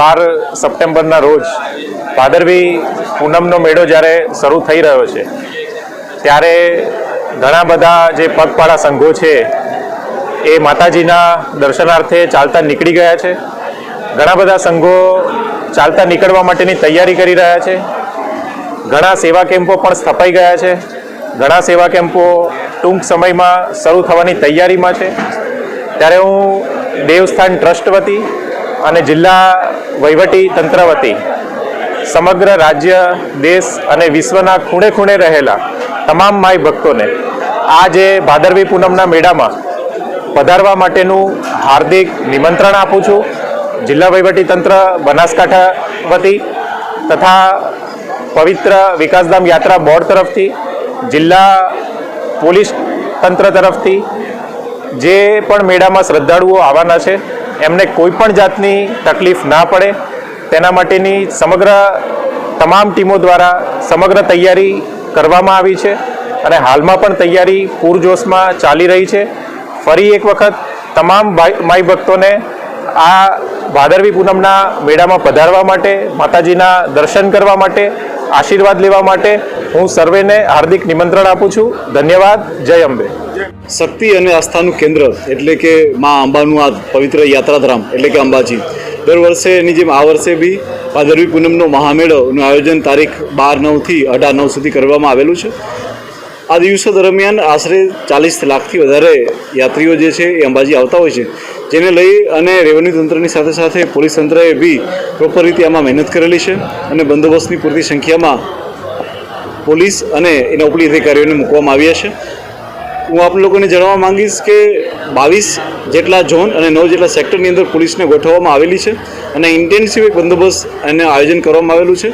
12 સપ્ટેમ્બરના રોજ ભાદરવી પૂનમનો મેળો જ્યારે શરૂ થઈ રહ્યો છે ત્યારે ઘણા બધા જે પગપાળા સંઘો છે એ માતાજીના દર્શનાર્થે ચાલતા નીકળી ગયા છે. ઘણા બધા સંઘો ચાલતા નીકળવા માટેની તૈયારી કરી રહ્યા છે. ઘણા સેવા કેમ્પો પણ સ્થપાઈ ગયા છે. ઘણા સેવા કેમ્પો ટૂંક સમયમાં શરૂ થવાની તૈયારીમાં છે. ત્યારે હું દેવસ્થાન ટ્રસ્ટ વતી અને જિલ્લા વહીવટી તંત્ર વતી સમગ્ર રાજ્ય, દેશ અને વિશ્વના ખૂણે ખૂણે રહેલા તમામ માઈ ભક્તોને આ જે ભાદરવી પૂનમના મેળામાં પધારવા માટેનું હાર્દિક નિમંત્રણ આપું છું. જિલ્લા વહીવટી તંત્ર બનાસકાંઠા વતી તથા પવિત્ર વિકાસધામ યાત્રા બોર્ડ તરફથી, જિલ્લા પોલીસ તંત્ર તરફથી જે પણ મેળામાં શ્રદ્ધાળુઓ આવવાના છે એમને કોઈ પણ જાતની તકલીફ ના પડે તેના માટેની સમગ્ર તમામ ટીમો દ્વારા સમગ્ર તૈયારી કરવામાં આવી છે અને હાલમાં પણ તૈયારી પૂરજોશમાં ચાલી રહી છે. ફરી એક વખત તમામ માઈ ભક્તોને આ ભાદરવી પૂનમના મેળામાં પધારવા માટે, માતાજીના દર્શન કરવા માટે, આશીર્વાદ લેવા માટે હું સર્વેને હાર્દિક નિમંત્રણ આપું છું. ધન્યવાદ. જય અંબે. શક્તિ અને આસ્થાનું કેન્દ્ર એટલે કે મા અંબાનું આ પવિત્ર યાત્રાધામ એટલે કે અંબાજી દર વર્ષેની જેમ આ વર્ષે બી ભાદરવી પૂનમનો મહામેળોનું આયોજન તારીખ 12/9 થી 18/9 સુધી કરવામાં આવેલું છે. આ દિવસો દરમિયાન આશરે 40 લાખથી વધારે યાત્રીઓ જે છે એ અંબાજી આવતા હોય છે, જેને લઈ અને રેવન્યુ તંત્રની સાથે સાથે પોલીસ તંત્રએ બી પ્રોપર રીતે આમાં મહેનત કરેલી છે અને બંદોબસ્તની પૂરતી સંખ્યામાં પોલીસ અને એના ઉપરી અધિકારીઓને મૂકવામાં આવ્યા છે. હું આપ લોકોને જણાવવા માંગીશ કે 22 જેટલા ઝોન અને 9 જેટલા સેક્ટરની અંદર પોલીસને ગોઠવવામાં આવેલી છે અને ઇન્ટેન્સિવ બંદોબસ્ત અને આયોજન કરવામાં આવેલું છે.